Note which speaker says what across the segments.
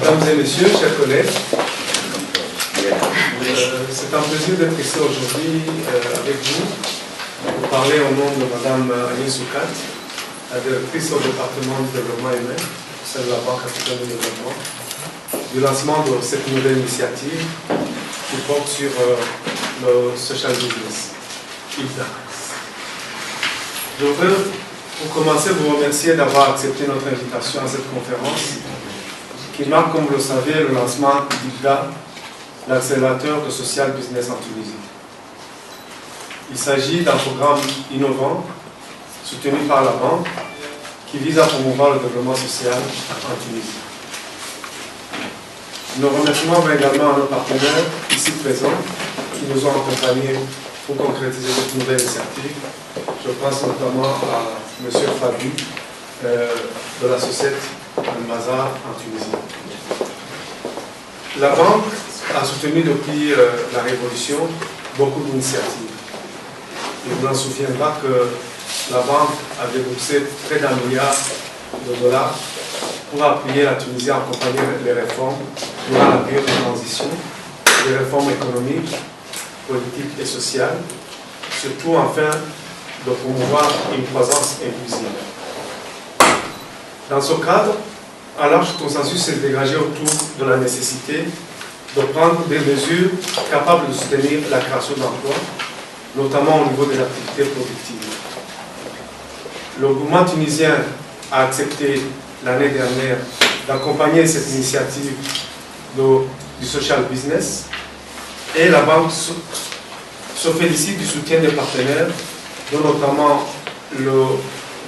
Speaker 1: Mesdames et messieurs, chers collègues, c'est un plaisir d'être ici aujourd'hui avec vous pour parler au nom de Mme Agnès Soukat, la directrice au département du développement humain, celle de la Banque africaine de développement, du lancement de cette nouvelle initiative qui porte sur le social business, IBDA. Je veux, pour commencer, vous remercier d'avoir accepté notre invitation à cette conférence qui marque, comme vous le savez, le lancement d'IBDA, l'accélérateur de social business en Tunisie. Il s'agit d'un programme innovant, soutenu par la Banque, qui vise à promouvoir le développement social en Tunisie. Nos remerciements vont également à nos partenaires ici présents qui nous ont accompagnés pour concrétiser cette nouvelle initiative. Je pense notamment à M. Fabi de la société Al-Mazar en Tunisie. La Banque a soutenu depuis la Révolution beaucoup d'initiatives. Il vous en souviendra que la Banque a déboursé près d'1 milliard de dollars pour appuyer la Tunisie à accompagner les réformes durant la période de transition, les réformes économiques, politiques et sociales, surtout afin de promouvoir une croissance inclusive. Dans ce cadre, un large consensus s'est dégagé autour de la nécessité de prendre des mesures capables de soutenir la création d'emplois, notamment au niveau des activités productives. Le gouvernement tunisien a accepté l'année dernière d'accompagner cette initiative du social business et la Banque se félicite du soutien des partenaires, dont notamment le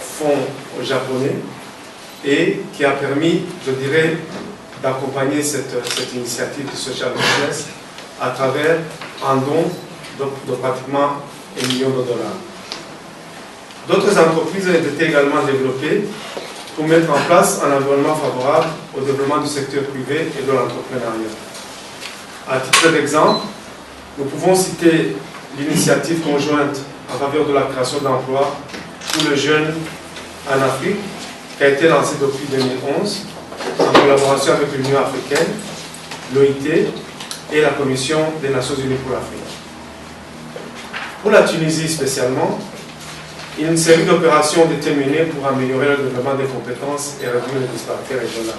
Speaker 1: fonds japonais, et qui a permis, je dirais, d'accompagner cette initiative du social business à travers un don de pratiquement 1 million de dollars. D'autres entreprises ont été également développées pour mettre en place un environnement favorable au développement du secteur privé et de l'entrepreneuriat. À titre d'exemple, nous pouvons citer l'initiative conjointe en faveur de la création d'emplois pour les jeunes en Afrique, qui a été lancée depuis 2011 en collaboration avec l'Union africaine, l'OIT et la Commission des Nations Unies pour l'Afrique. Pour la Tunisie spécialement, une série d'opérations ont été menées pour améliorer le développement des compétences et réduire les disparités régionales.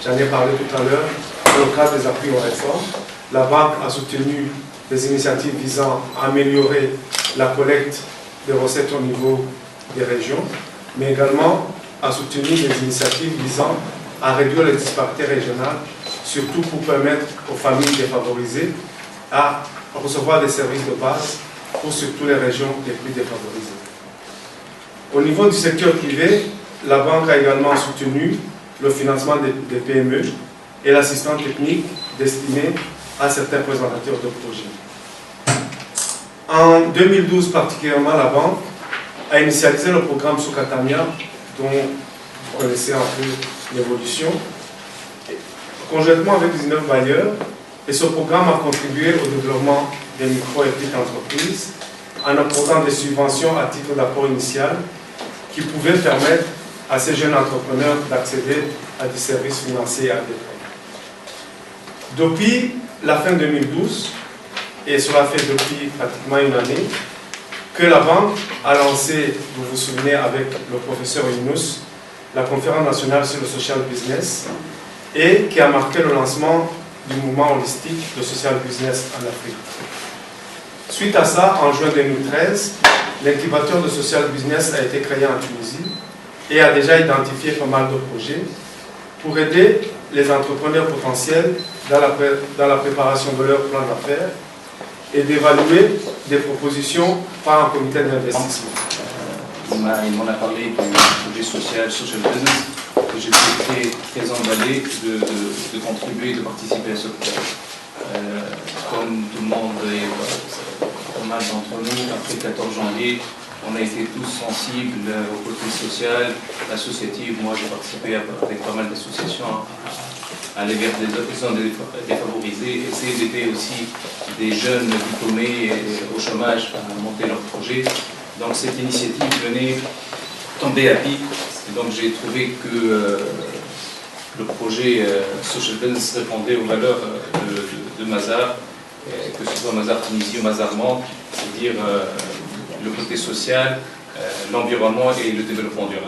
Speaker 1: J'en ai parlé tout à l'heure. Dans le cadre des appuis aux réformes, la Banque a soutenu des initiatives visant à améliorer la collecte des recettes au niveau des régions, mais également a soutenu des initiatives visant à réduire les disparités régionales, surtout pour permettre aux familles défavorisées à recevoir des services de base pour surtout les régions les plus défavorisées. Au niveau du secteur privé, la Banque a également soutenu le financement des PME et l'assistance technique destinée à certains présentateurs de projets. En 2012 particulièrement, la Banque a initialisé le programme Soukatamia, dont vous connaissez un peu l'évolution, conjointement avec 19 bailleurs, et ce programme a contribué au développement des micro et petites entreprises en apportant des subventions à titre d'apport initial qui pouvaient permettre à ces jeunes entrepreneurs d'accéder à des services financiers et à des prêts. Depuis la fin 2012, et cela fait depuis pratiquement une année, que la Banque a lancé, vous vous souvenez, avec le professeur Younous, la conférence nationale sur le social business, et qui a marqué le lancement du mouvement holistique de social business en Afrique. Suite à ça, en juin 2013, l'incubateur de social business a été créé en Tunisie et a déjà identifié pas mal de projets pour aider les entrepreneurs potentiels dans la préparation de leur plan d'affaires et d'évaluer des propositions par un comité d'investissement.
Speaker 2: Il m'en a parlé du projet social business, que j'étais très emballé de contribuer, de participer à ce projet. Comme tout le monde et pas mal d'entre nous, après le 14 janvier, on a été tous sensibles au côté social, associatif. Moi, j'ai participé avec pas mal d'associations à l'égard des zones défavorisées, essayer d'aider aussi des jeunes diplômés au chômage à monter leur projet. Donc cette initiative venait tomber à pic, et donc j'ai trouvé que le projet Social Business répondait aux valeurs de Mazars, que ce soit Mazars Tunisie ou Mazars Monde, c'est-à-dire le côté social, l'environnement et le développement durable.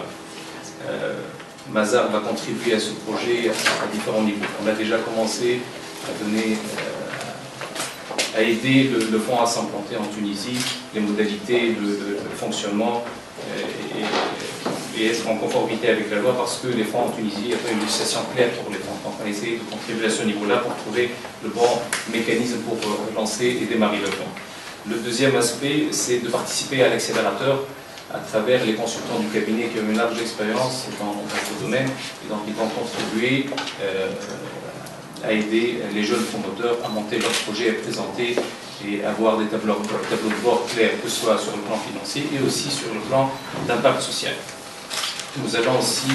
Speaker 2: Mazars va contribuer à ce projet à différents niveaux. On a déjà commencé à donner, à aider le fonds à s'implanter en Tunisie, les modalités de fonctionnement et être en conformité avec la loi, parce que les fonds en Tunisie, il n'y a pas une législation claire pour les fonds. Donc on essaie de contribuer à ce niveau-là pour trouver le bon mécanisme pour lancer et démarrer le fonds. Le deuxième aspect, c'est de participer à l'accélérateur à travers les consultants du cabinet qui ont une large expérience dans ce domaine, et donc ils vont contribuer à aider les jeunes promoteurs à monter leurs projets, à présenter et avoir des tableaux de bord clairs, que ce soit sur le plan financier et aussi sur le plan d'impact social. Nous allons aussi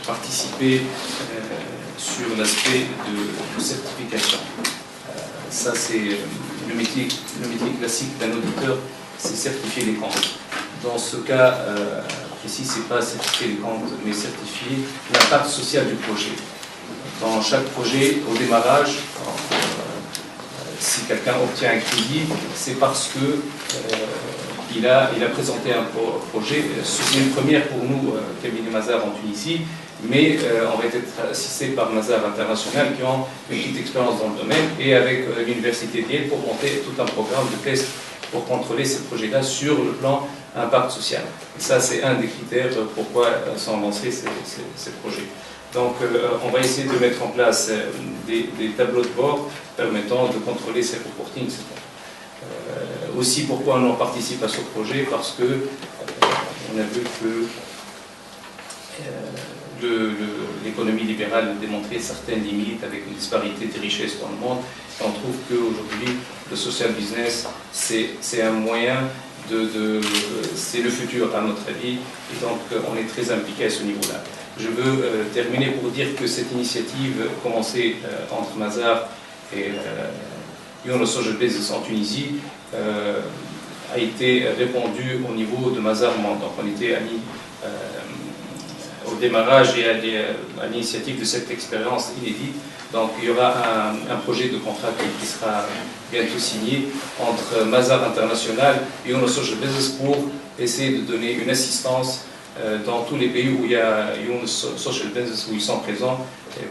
Speaker 2: participer sur l'aspect de certification. Ça, c'est le métier classique d'un auditeur, c'est certifier les comptes. Dans ce cas précis, ce n'est pas certifier les comptes, mais certifier l'impact social du projet. Dans chaque projet, au démarrage, si quelqu'un obtient un crédit, c'est parce que il a présenté un projet. C'est une première pour nous, cabinet Mazars en Tunisie, mais on va être assisté par Mazars International qui ont une petite expérience dans le domaine et avec l'université d'Yale pour monter tout un programme de tests pour contrôler ces projets-là sur le plan impact social. Et ça, c'est un des critères pourquoi sont lancés ces projets. Donc, on va essayer de mettre en place des tableaux de bord permettant de contrôler ces reportings. Aussi, pourquoi on participe à ce projet? Parce que on a vu que l'économie libérale a démontré certaines limites avec une disparité des richesses dans le monde. Et on trouve qu'aujourd'hui, le social business, c'est un moyen c'est le futur à notre avis. Et donc, on est très impliqué à ce niveau-là. Je veux terminer pour dire que cette initiative commencée entre Mazars et Younes Social Business en Tunisie a été répandue au niveau de Mazars Monde. Donc on était au démarrage et à l'initiative de cette expérience inédite. Donc il y aura un projet de contrat qui sera bientôt signé entre Mazars International et Younes Social Business pour essayer de donner une assistance dans tous les pays où il y a Younes Social Business, où ils sont présents,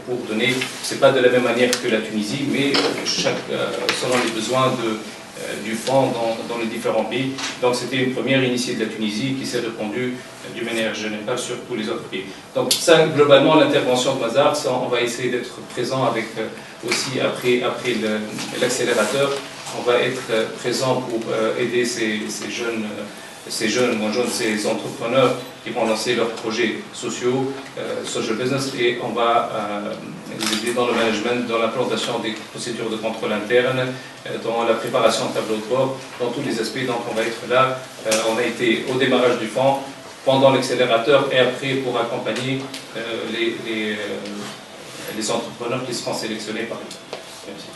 Speaker 2: pour donner, c'est pas de la même manière que la Tunisie, mais selon les besoins du fonds dans les différents pays. Donc c'était une première initiée de la Tunisie qui s'est répandue d'une manière générale sur tous les autres pays. Donc ça, globalement, l'intervention de Mazars, on va essayer d'être présent avec aussi après l'accélérateur, on va être présent pour aider ces entrepreneurs qui vont lancer leurs projets sociaux, social business, et on va les aider dans le management, dans l'implantation des procédures de contrôle interne, dans la préparation de tableaux de bord, dans tous les aspects. Donc on va être là. On a été au démarrage du fonds, pendant l'accélérateur et après pour accompagner les entrepreneurs qui seront sélectionnés par eux. Merci.